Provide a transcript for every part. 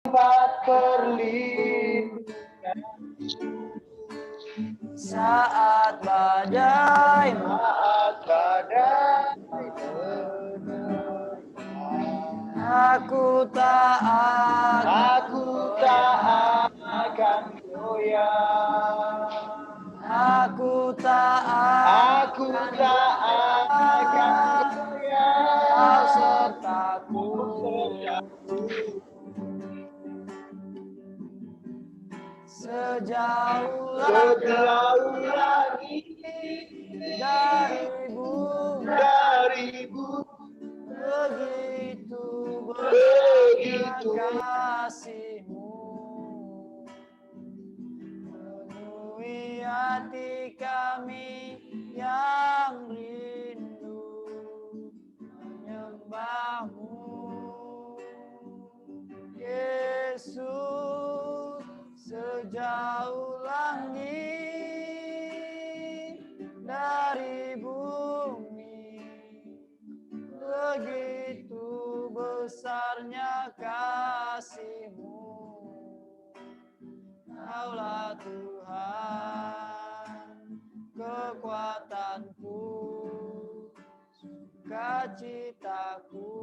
tempat perlindungan. Saat badai menerjang, aku tak akan goyah. Aku tak akan goyah. Kau sertaku. Sejauh langit dari bumi, begitu kasihmu, penuhi hati kami yang rindu menyembahmu, Yesus. Sejauh langit dari bumi, begitu besarnya kasih-Mu. Kaulah Tuhan, kekuatanku, sukacitaku.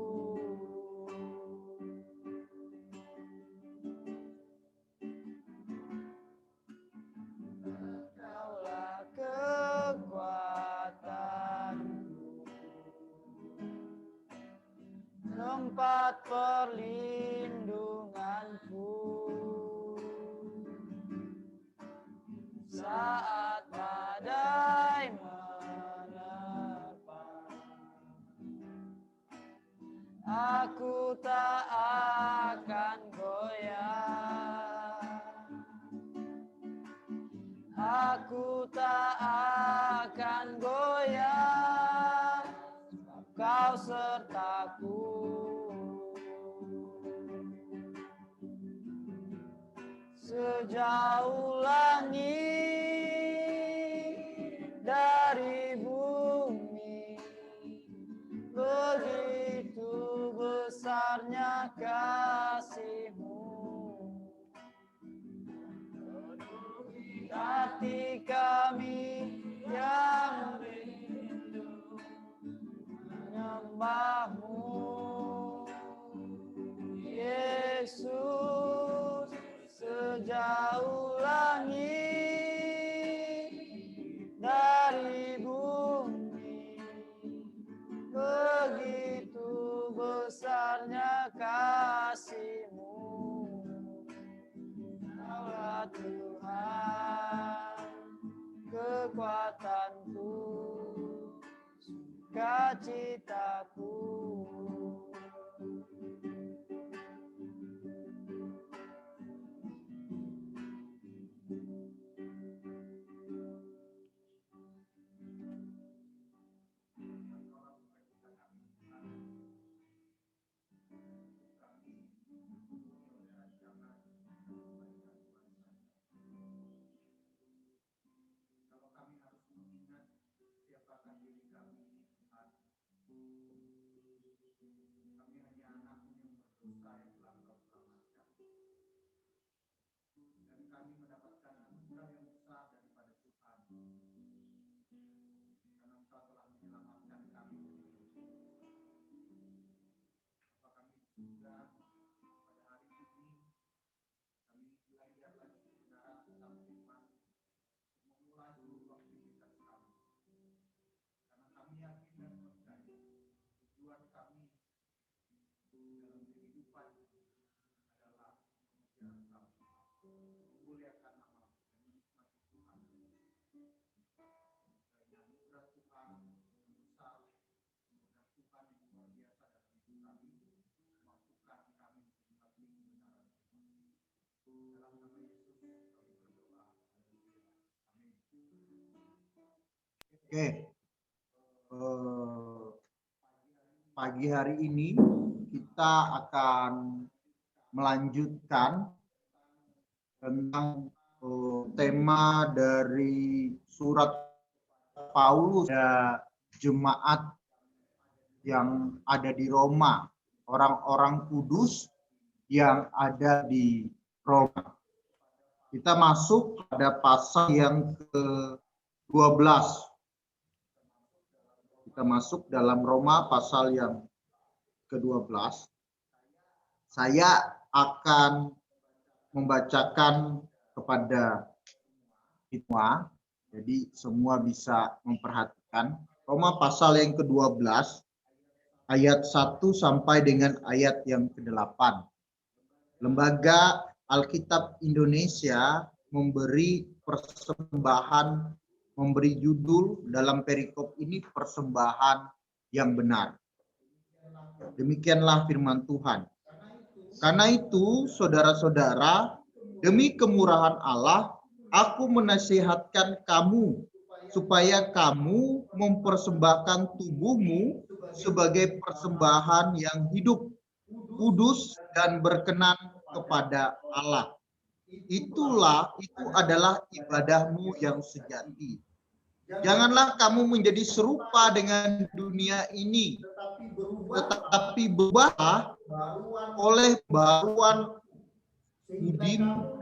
Kaulah kekuatanku, tempat perlindunganku. Saat badai menerpa, aku tak akan goyah. Aku tak akan goyah, Kau sertaku. Sejauh langit dari bumi, begitu besarnya kasih-Mu. Hati kami yang rindu menyembah-Mu, Yesus. Sejauh langit dari bumi, begitu besarnya kasih-Mu. Kaulah Tuhan, kekuatanku, sukacitaku. Oke, pagi hari ini kita akan melanjutkan tentang tema dari surat Paulus ya, jemaat yang ada di Roma, orang-orang kudus yang ada di Roma. Kita masuk pada pasal yang ke-12. Kita masuk dalam Roma pasal yang ke-12. Saya akan membacakan kepada semua, jadi semua bisa memperhatikan. Roma pasal yang ke-12 ayat 1 sampai dengan ayat yang ke-8. Lembaga Alkitab Indonesia memberi persembahan, memberi judul dalam perikop ini persembahan yang benar. Demikianlah firman Tuhan. Karena itu, saudara-saudara, demi kemurahan Allah, aku menasihatkan kamu supaya kamu mempersembahkan tubuhmu sebagai persembahan yang hidup, kudus dan berkenan kepada Allah. Itu adalah ibadahmu yang sejati. Janganlah kamu menjadi serupa dengan dunia ini, tetapi berubahlah oleh baruan budimu,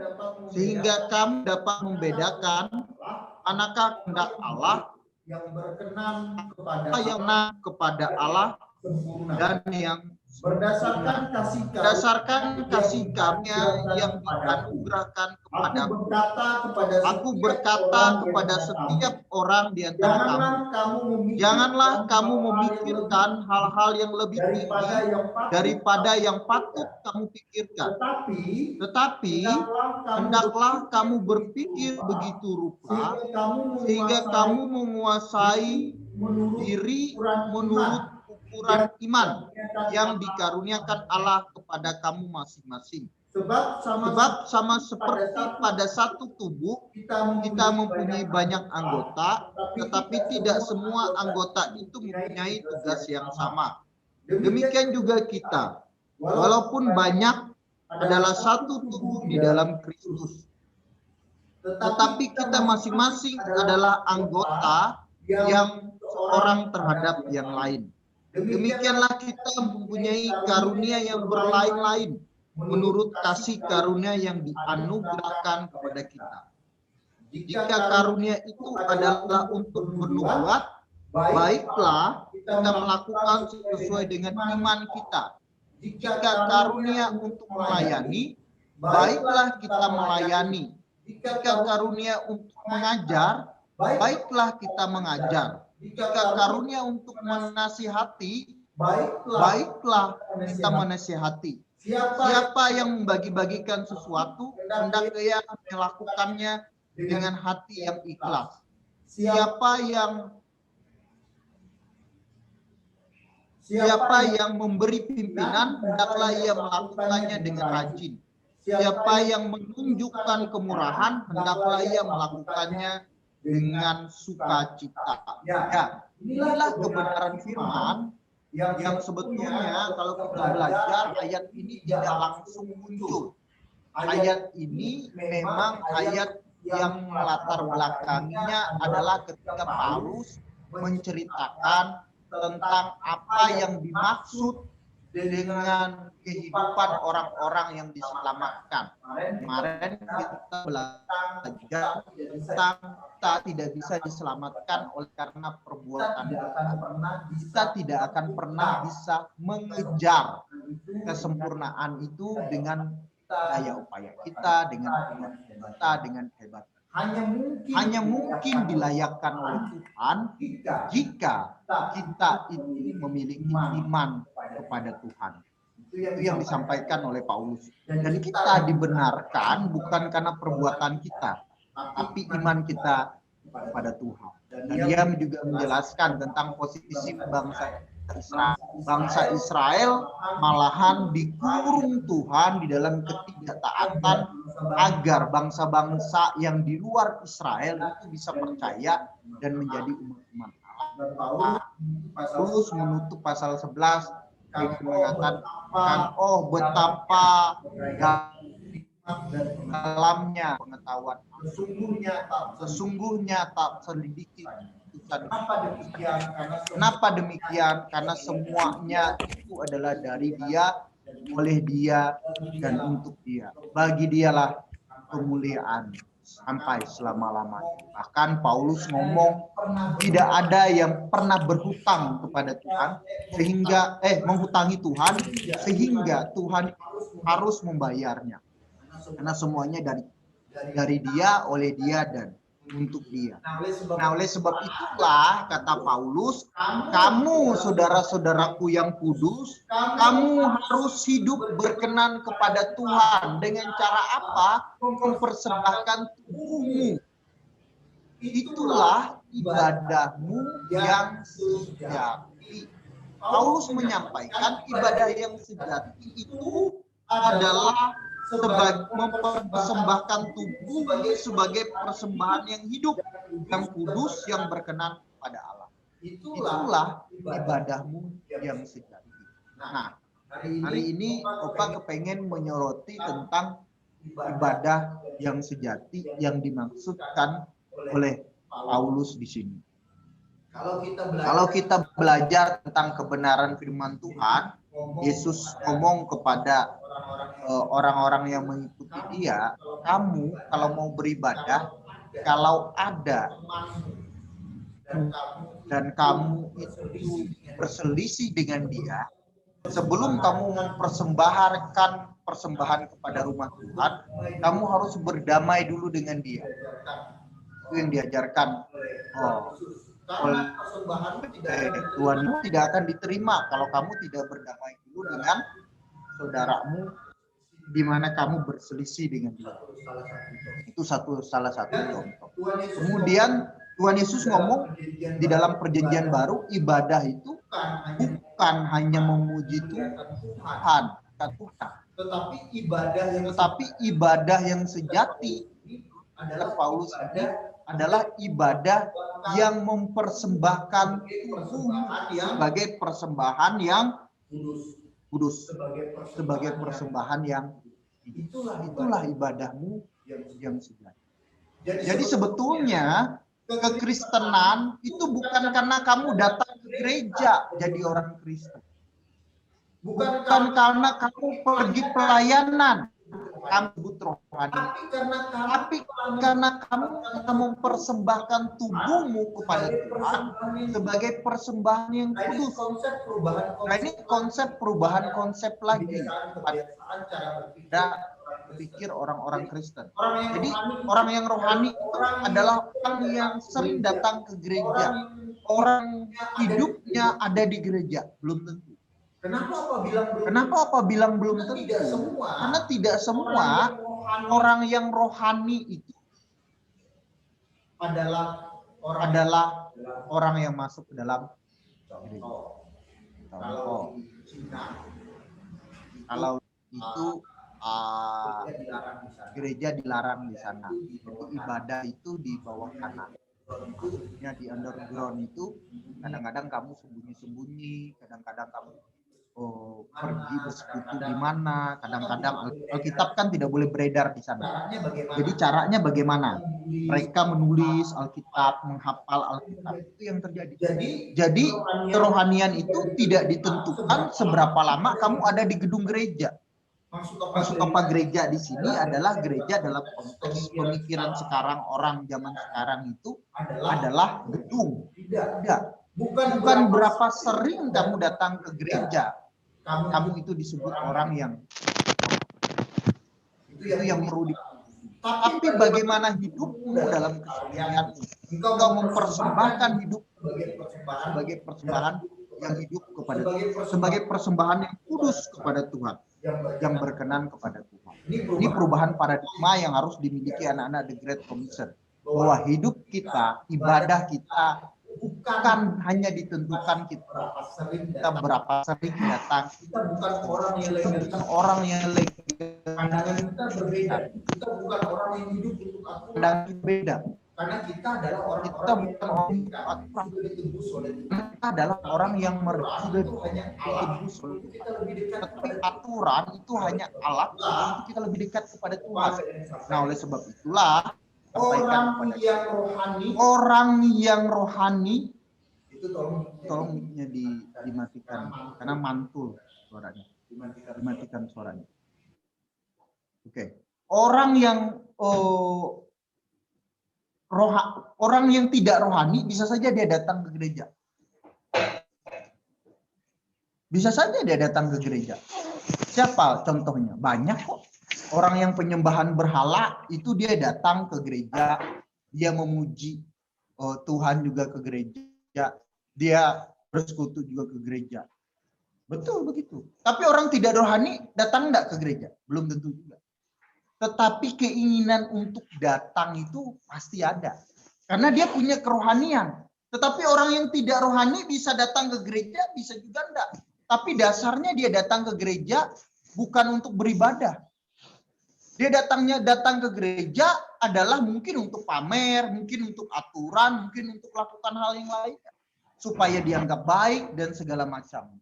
sehingga kamu dapat membedakan manakah kehendak Allah yang berkenan kepada Allah dan yang berdasarkan kasih karunia yang dianugerahkan kepadamu. Aku berkata kepada setiap orang di antara kamu, janganlah kamu memikirkan hal-hal yang lebih tinggi daripada yang patut kamu pikirkan. Tetapi hendaklah kamu berpikir begitu rupa sehingga kamu menguasai diri menurut ukuran iman yang dikaruniakan Allah kepada kamu masing-masing. Sebab sama seperti pada satu tubuh, kita mempunyai banyak anggota, tetapi tidak semua anggota itu mempunyai tugas yang sama. Demikian juga kita, walaupun banyak adalah satu tubuh di dalam Kristus. Tetapi kita masing-masing adalah anggota yang seorang terhadap yang lain. Demikianlah kita mempunyai karunia yang berlain-lain menurut kasih karunia yang dianugerahkan kepada kita. Jika karunia itu adalah untuk bernubuat, baiklah kita melakukan sesuai dengan iman kita. Jika karunia untuk melayani, baiklah kita melayani. Jika karunia untuk mengajar, baiklah kita mengajar. Jika karunia untuk menasihati, baiklah kita menasihati. Siapa yang membagi-bagikan sesuatu, hendaklah ia melakukannya dengan hati yang ikhlas. Siapa yang memberi pimpinan, hendaklah ia melakukannya dengan rajin. Siapa yang menunjukkan kemurahan, hendaklah ia melakukannya dengan sukacita. Ya, inilah kebenaran firman yang sebetulnya kalau kita belajar ayat ini tidak langsung muncul. Ayat ini memang ayat yang melatar belakanginya adalah ketika Paulus menceritakan tentang apa yang dimaksud dengan kehidupan orang-orang yang diselamatkan. Kemarin kita belajar tentang kita tidak bisa diselamatkan oleh karena perbuatan kita tidak akan pernah bisa mengejar kesempurnaan itu dengan daya upaya kita, dengan kita, dengan hebat. Hanya mungkin dilayakkan oleh Tuhan jika kita ini memiliki iman kepada Tuhan. Itu yang disampaikan oleh Paulus. Dan kita dibenarkan bukan karena perbuatan kita, tapi iman kita kepada Tuhan. Dan dia juga menjelaskan tentang posisi bangsa Israel. Bangsa Israel malahan dikurung Tuhan di dalam ketidaktaatan agar bangsa-bangsa yang di luar Israel itu bisa percaya dan menjadi umat-umat Allah. Paulus menutup pasal 11 dengan mengatakan, oh betapa dalamnya pengetahuan, sesungguhnya tak selidiki. Kenapa demikian? Karena semuanya itu adalah dari Dia oleh Dia dan untuk Dia. Bagi Dialah kemuliaan sampai selama-lamanya. Bahkan Paulus ngomong tidak ada yang pernah berhutang kepada Tuhan sehingga menghutangi Tuhan sehingga Tuhan harus membayarnya. Karena semuanya dari Dia, oleh Dia dan untuk Dia. Nah, oleh sebab itulah kata Paulus, kamu saudara-saudaraku yang kudus, kamu harus hidup berkenan kepada Tuhan. Dengan cara apa? Mempersembahkan tubuhmu. Itulah ibadahmu yang sejati. Paulus menyampaikan ibadah yang sejati itu adalah mempersembahkan tubuh sebagai persembahan yang hidup, yang kudus, yang berkenan kepada Allah. Itulah ibadahmu yang sejati. Nah, hari ini Opa kepengen menyoroti tentang ibadah yang sejati yang dimaksudkan oleh Paulus di sini. Kalau kita belajar tentang kebenaran firman Tuhan, Yesus ngomong kepada orang-orang yang mengikuti Dia, kamu kalau mau beribadah, kalau ada dan kamu itu berselisih dengan Dia, sebelum kamu mempersembahkan persembahan kepada rumah Tuhan, kamu harus berdamai dulu dengan Dia. Itu yang diajarkan oleh Tuhan. Tidak akan diterima kalau kamu tidak berdamai dulu dengan saudaramu di mana kamu berselisih dengan dia. Itu salah satu contoh. Kemudian Tuhan Yesus ngomong di dalam perjanjian baru, ibadah itu bukan hanya memuji Tuhan, tetapi ibadah yang sejati adalah Paulus ini adalah ibadah yang mempersembahkan tubuh sebagai persembahan yang kudus, sebagai persembahan yang itulah ibadahmu yang sejati. Jadi sebetulnya kekristenan itu bukan karena kamu datang ke gereja jadi orang Kristen. Bukan karena kamu pergi pelayanan kamu sebut rohani, tapi karena kamu mempersembahkan tubuhmu kepada Tuhan sebagai persembahan yang kudus. Nah, ini konsep perubahan konsep lagi pada pikir orang-orang Kristen. Jadi orang yang rohani itu adalah orang yang sering datang ke gereja, orang hidupnya ada di gereja, belum tentu. Kenapa apa bilang belum tentu? Karena tidak semua orang yang rohani itu adalah orang yang masuk ke dalam gereja. Kalau itu gereja dilarang di sana. Jadi ibadah itu di bawah tanah. Maksudnya di underground itu kadang-kadang kamu sembunyi-sembunyi, kadang-kadang kamu pergi bersekutu di mana, kadang-kadang Alkitab kan tidak boleh beredar di sana. Jadi caranya bagaimana? Mereka menulis Alkitab, menghafal Alkitab, itu yang terjadi. Jadi kerohanian itu tidak ditentukan seberapa lama kamu ada di gedung gereja. Maksud apa gereja di sini adalah gereja dalam konteks pemikiran sekarang, orang zaman sekarang itu adalah gedung. Tidak. Bukan berapa sering kamu datang ke gereja. Kamu itu disebut orang yang itu yang perlu tapi bagaimana hidupmu dalam keseharian engkau mempersembahkan hidup sebagai persembahan yang hidup kepada Tuhan, sebagai persembahan yang kudus kepada Tuhan, yang berkenan kepada Tuhan. Ini perubahan paradigma yang harus dimiliki anak-anak The Great Commission, bahwa hidup kita, ibadah kita bukan hanya ditentukan kita berapa sering datang. Kita bukan orang yang legal. Pandangan kita berbeda. Kita bukan orang yang hidup untuk aturan. Pandangan kita beda. Karena kita adalah orang yang ditebus oleh Tuhan. Kita adalah orang yang sudah ditebus oleh Tuhan. Tetapi aturan itu hanya alat untuk kita lebih dekat kepada Tuhan. Nah, oleh sebab itulah orang yang rohani itu tolong dimatikan karena mantul suaranya. Dimatikan suaranya. Oke. Orang yang orang yang tidak rohani bisa saja dia datang ke gereja. Bisa saja dia datang ke gereja. Siapa contohnya? Banyak kok. Orang yang penyembahan berhala itu dia datang ke gereja, dia memuji Tuhan juga ke gereja, dia bersekutu juga ke gereja. Betul begitu. Tapi orang tidak rohani datang enggak ke gereja? Belum tentu juga. Tetapi keinginan untuk datang itu pasti ada. Karena dia punya kerohanian. Tetapi orang yang tidak rohani bisa datang ke gereja, bisa juga enggak. Tapi dasarnya dia datang ke gereja bukan untuk beribadah. Dia datang ke gereja adalah mungkin untuk pamer, mungkin untuk aturan, mungkin untuk melakukan hal yang lain. Supaya dianggap baik dan segala macam.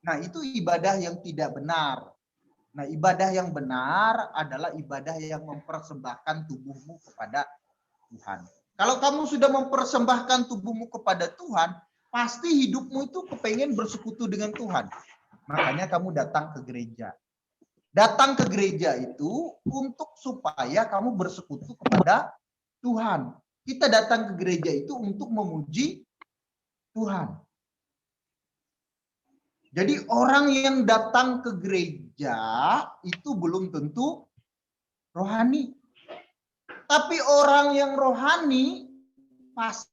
Nah, itu ibadah yang tidak benar. Nah, ibadah yang benar adalah ibadah yang mempersembahkan tubuhmu kepada Tuhan. Kalau kamu sudah mempersembahkan tubuhmu kepada Tuhan, pasti hidupmu itu kepengen bersekutu dengan Tuhan. Makanya kamu datang ke gereja. Datang ke gereja itu untuk supaya kamu bersekutu kepada Tuhan. Kita datang ke gereja itu untuk memuji Tuhan. Jadi orang yang datang ke gereja itu belum tentu rohani. Tapi orang yang rohani pasti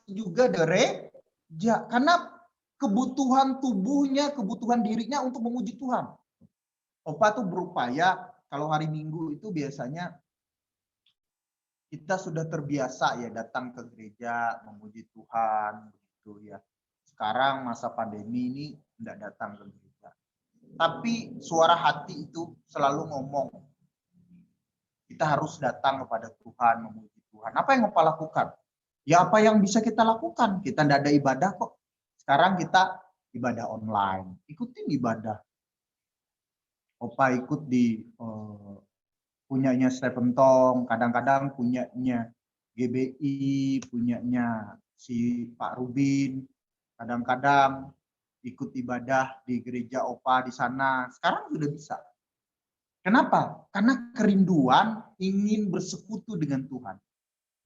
juga gereja. Karena kebutuhan tubuhnya, kebutuhan dirinya untuk memuji Tuhan. Opa tuh berupaya, kalau hari Minggu itu biasanya kita sudah terbiasa ya datang ke gereja, memuji Tuhan, gitu ya. Sekarang masa pandemi ini tidak datang ke gereja. Tapi suara hati itu selalu ngomong. Kita harus datang kepada Tuhan, memuji Tuhan. Apa yang Opa lakukan? Ya apa yang bisa kita lakukan? Kita tidak ada ibadah kok. Sekarang kita ibadah online. Ikutin ibadah. Opa ikut di punyanya Stephen Tong, kadang-kadang punyanya GBI, punyanya si Pak Rubin. Kadang-kadang ikut ibadah di gereja Opa di sana. Sekarang sudah bisa. Kenapa? Karena kerinduan ingin bersekutu dengan Tuhan.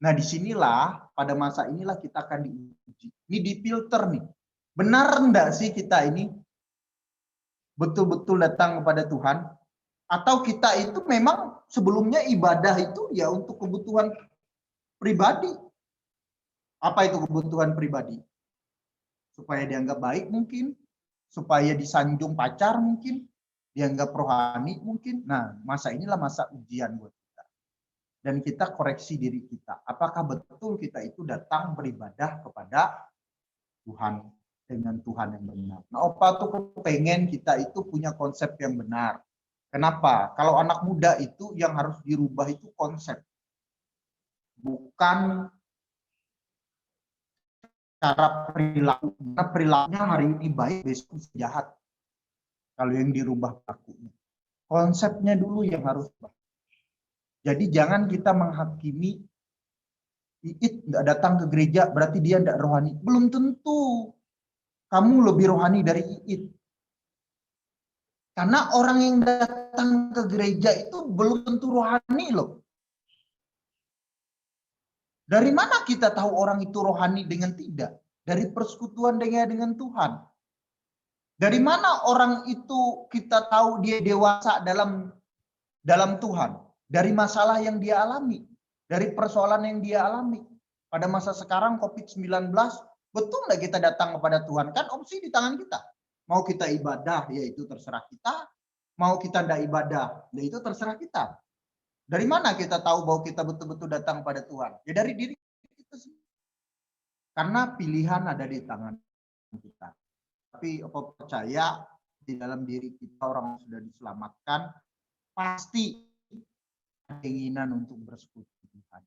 Nah, disinilah, pada masa inilah kita akan diuji. Ini difilter nih. Benar enggak sih kita ini betul-betul datang kepada Tuhan? Atau kita itu memang sebelumnya ibadah itu ya untuk kebutuhan pribadi. Apa itu kebutuhan pribadi? Supaya dianggap baik mungkin, supaya disanjung pacar mungkin, dianggap rohani mungkin. Nah, masa inilah masa ujian buat kita. Dan kita koreksi diri kita. Apakah betul kita itu datang beribadah kepada Tuhan dengan Tuhan yang benar. Nah, Opa tuh pengen kita itu punya konsep yang benar. Kenapa? Kalau anak muda itu yang harus dirubah itu konsep. Bukan cara perilaku. Karena perilakunya hari ini baik, besok jahat. Kalau yang dirubah perilakunya. Konsepnya dulu yang harus berubah. Jadi jangan kita menghakimi Iit nggak datang ke gereja berarti dia nggak rohani. Belum tentu. Kamu lebih rohani dari Iit. Karena orang yang datang ke gereja itu belum tentu rohani loh. Dari mana kita tahu orang itu rohani dengan tidak? Dari persekutuan dengan Tuhan. Dari mana orang itu kita tahu dia dewasa dalam Tuhan? Dari masalah yang dia alami, dari persoalan yang dia alami. Pada masa sekarang COVID-19, betul nggak kita datang kepada Tuhan? Kan opsi di tangan kita. Mau kita ibadah, ya itu terserah kita. Mau kita tidak ibadah, ya itu terserah kita. Dari mana kita tahu bahwa kita betul-betul datang pada Tuhan? Ya dari diri kita sendiri. Karena pilihan ada di tangan kita. Tapi apa percaya di dalam diri kita orang yang sudah diselamatkan, pasti keinginan untuk bersekutu Tuhan.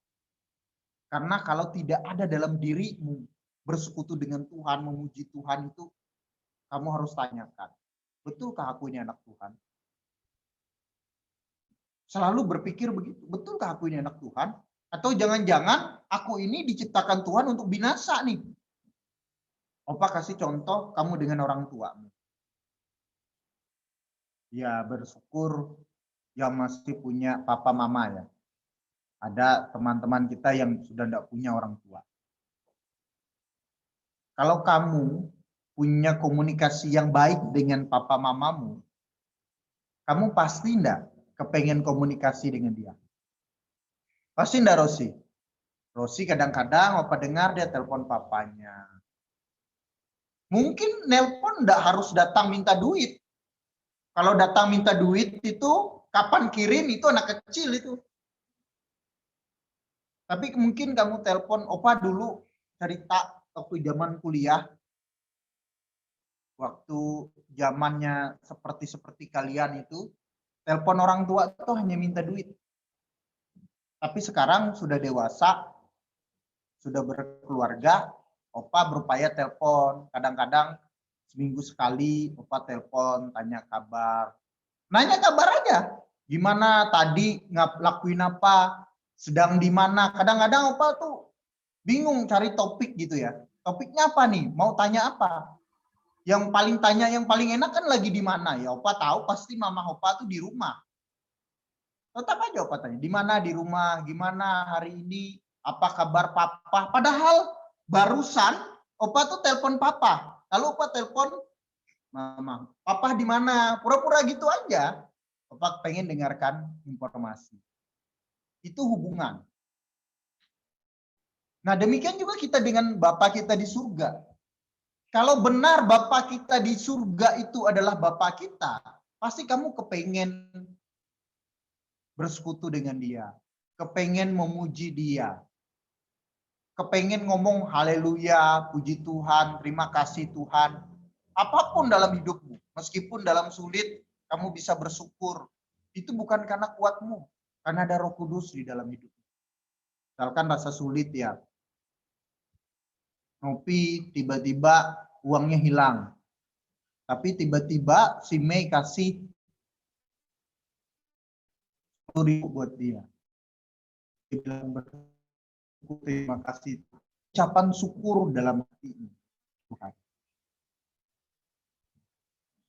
Karena kalau tidak ada dalam dirimu bersekutu dengan Tuhan, memuji Tuhan itu, kamu harus tanyakan, betulkah aku ini anak Tuhan? Selalu berpikir begitu, betulkah aku ini anak Tuhan? Atau jangan-jangan aku ini diciptakan Tuhan untuk binasa nih. Opa kasih contoh kamu dengan orang tuamu. Ya, bersyukur yang masih punya papa mama ya. Ada teman-teman kita yang sudah tidak punya orang tua. Kalau kamu punya komunikasi yang baik dengan papa mamamu, kamu pasti enggak kepengen komunikasi dengan dia. Pasti enggak, Rosi? Rosi kadang-kadang opa dengar dia telepon papanya. Mungkin nelpon enggak harus datang minta duit. Kalau datang minta duit itu kapan kirim itu anak kecil itu. Tapi mungkin kamu telepon opa dulu cerita waktu zaman kuliah. Waktu zamannya seperti kalian itu, telepon orang tua itu hanya minta duit. Tapi sekarang sudah dewasa, sudah berkeluarga, opa berupaya telepon. Kadang-kadang seminggu sekali opa telepon, tanya kabar. Nanya kabar aja. Gimana tadi ngelakuin apa? Sedang di mana? Kadang-kadang opa tuh bingung cari topik gitu ya. Topiknya apa nih? Mau tanya apa? Yang paling enak kan lagi di mana ya? Opa tahu pasti mama opa tuh di rumah. Tetap aja opa tanya, di mana di rumah? Gimana hari ini? Apa kabar papa? Padahal barusan opa tuh telepon papa. Lalu opa telepon mama. Papa di mana? Pura-pura gitu aja. Opa pengen dengarkan informasi. Itu hubungan. Nah, demikian juga kita dengan Bapa kita di surga. Kalau benar Bapa kita di surga itu adalah Bapa kita, pasti kamu kepengen bersekutu dengan dia, kepengen memuji dia, kepengen ngomong haleluya, puji Tuhan, terima kasih Tuhan. Apapun dalam hidupmu, meskipun dalam sulit, kamu bisa bersyukur. Itu bukan karena kuatmu, karena ada Roh Kudus di dalam hidupmu. Misalkan rasa sulit ya, ngopi, tiba-tiba uangnya hilang. Tapi tiba-tiba si Mei kasih 10.000 buat dia. Dia bilang terima kasih. Ucapan syukur dalam hati ini.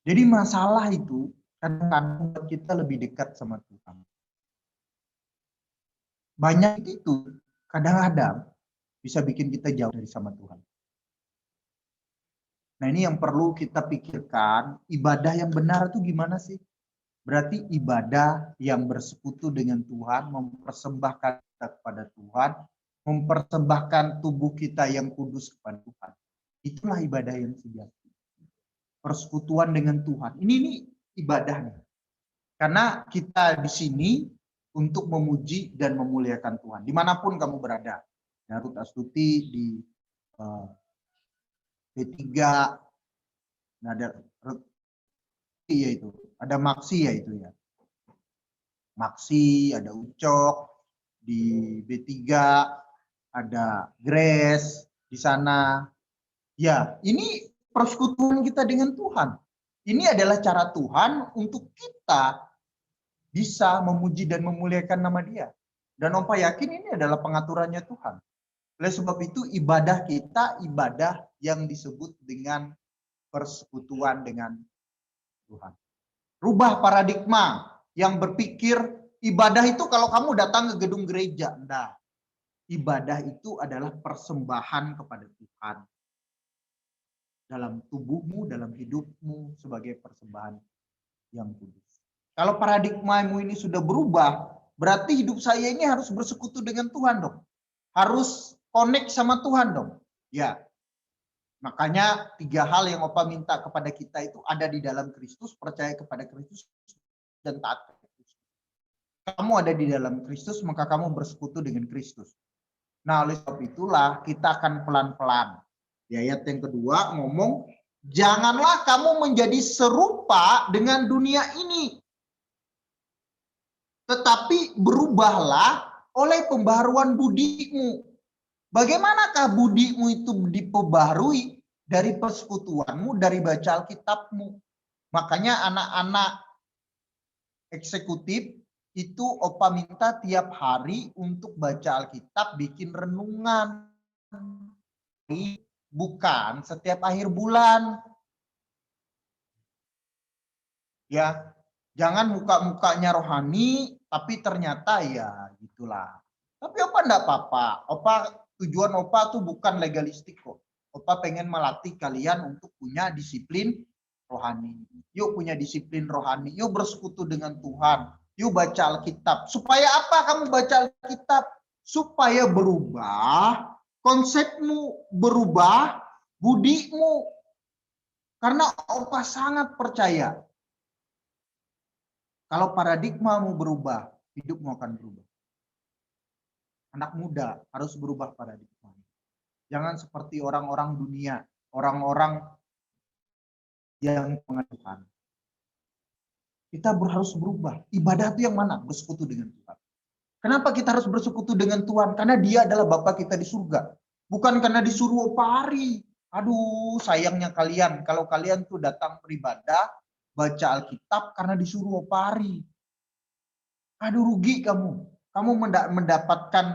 Jadi masalah itu kadang-kadang kita lebih dekat sama Tuhan. Banyak itu kadang-kadang bisa bikin kita jauh dari sama Tuhan. Nah, ini yang perlu kita pikirkan, ibadah yang benar itu gimana sih? Berarti ibadah yang bersekutu dengan Tuhan, mempersembahkan kita kepada Tuhan, mempersembahkan tubuh kita yang kudus kepada Tuhan. Itulah ibadah yang sejati. Persekutuan dengan Tuhan. Ini ibadahnya. Karena kita di sini untuk memuji dan memuliakan Tuhan. Dimanapun kamu berada. Ruth Astuti di B3, ada yaitu ada Maksi ya itu ya. Maksi, ada Ucok di B3, ada Grace di sana. Ya, ini persekutuan kita dengan Tuhan. Ini adalah cara Tuhan untuk kita bisa memuji dan memuliakan nama Dia. Dan Opa yakin ini adalah pengaturannya Tuhan. Oleh sebab itu ibadah kita ibadah yang disebut dengan persekutuan dengan Tuhan. Rubah paradigma yang berpikir ibadah itu kalau kamu datang ke gedung gereja. Nah, ibadah itu adalah persembahan kepada Tuhan. Dalam tubuhmu, dalam hidupmu sebagai persembahan yang kudus. Kalau paradigmamu ini sudah berubah, berarti hidup saya ini harus bersekutu dengan Tuhan dong. Harus connect sama Tuhan dong. Ya. Makanya 3 hal yang Opa minta kepada kita itu ada di dalam Kristus, percaya kepada Kristus, dan taat kepada Kristus. Kamu ada di dalam Kristus, maka kamu bersekutu dengan Kristus. Nah, oleh sebab itulah kita akan pelan-pelan. Di ayat yang kedua ngomong, janganlah kamu menjadi serupa dengan dunia ini. Tetapi berubahlah oleh pembaharuan budimu. Bagaimanakah budimu itu diperbarui? Dari persekutuanmu, dari baca Alkitabmu. Makanya anak-anak eksekutif itu Opa minta tiap hari untuk baca Alkitab, bikin renungan. Bukan setiap akhir bulan. Ya, Jangan muka-mukanya rohani, tapi ternyata ya gitulah. Tapi Opa enggak apa-apa. Tujuan Opa tuh bukan legalistik kok. Opa pengen melatih kalian untuk punya disiplin rohani. Yuk punya disiplin rohani. Yuk bersekutu dengan Tuhan. Yuk baca Alkitab. Supaya apa kamu baca Alkitab? Supaya berubah, konsepmu berubah, budimu. Karena Opa sangat percaya. Kalau paradigmamu berubah, hidupmu akan berubah. Anak muda harus berubah paradigma. Jangan seperti orang-orang dunia, orang-orang yang pengaduan. Kita harus berubah. Ibadah itu yang mana? Bersekutu dengan Tuhan. Kenapa kita harus bersekutu dengan Tuhan? Karena Dia adalah Bapa kita di surga. Bukan karena disuruh pari. Aduh, sayangnya kalian. Kalau kalian tuh datang beribadah, baca Alkitab karena disuruh pari. Aduh, rugi kamu. Kamu mendapatkan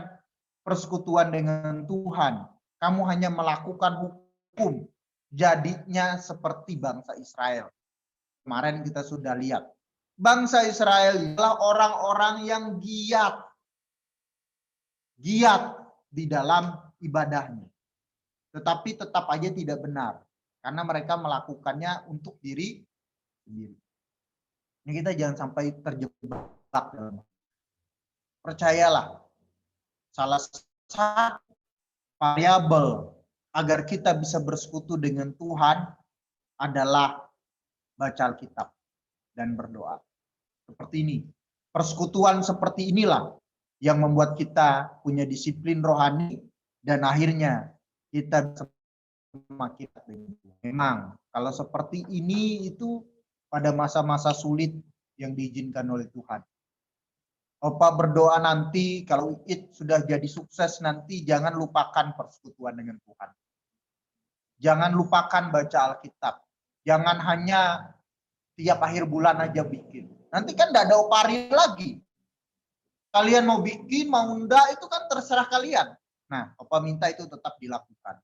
persekutuan dengan Tuhan. Kamu hanya melakukan hukum. Jadinya seperti bangsa Israel. Kemarin kita sudah lihat. Bangsa Israel adalah orang-orang yang giat. Giat di dalam ibadahnya. Tetapi tetap aja tidak benar. Karena mereka melakukannya untuk diri sendiri. Ini kita jangan sampai terjebak dalam. Percayalah. Salah satu variabel agar kita bisa bersekutu dengan Tuhan adalah baca Alkitab dan berdoa. Seperti ini. Persekutuan seperti inilah yang membuat kita punya disiplin rohani dan akhirnya kita semakin memang kalau seperti ini itu pada masa-masa sulit yang diizinkan oleh Tuhan. Opa berdoa nanti kalau IT sudah jadi sukses nanti jangan lupakan persekutuan dengan Tuhan. Jangan lupakan baca Alkitab. Jangan hanya tiap akhir bulan aja bikin. Nanti kan tidak ada opari lagi. Kalian mau bikin, mau enggak itu kan terserah kalian. Nah, Opa minta itu tetap dilakukan.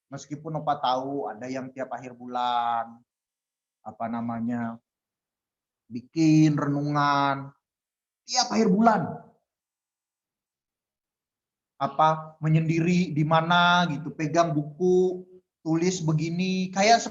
Meskipun Opa tahu ada yang tiap akhir bulan bikin renungan tiap akhir bulan. Menyendiri di mana gitu, pegang buku, tulis begini, kayak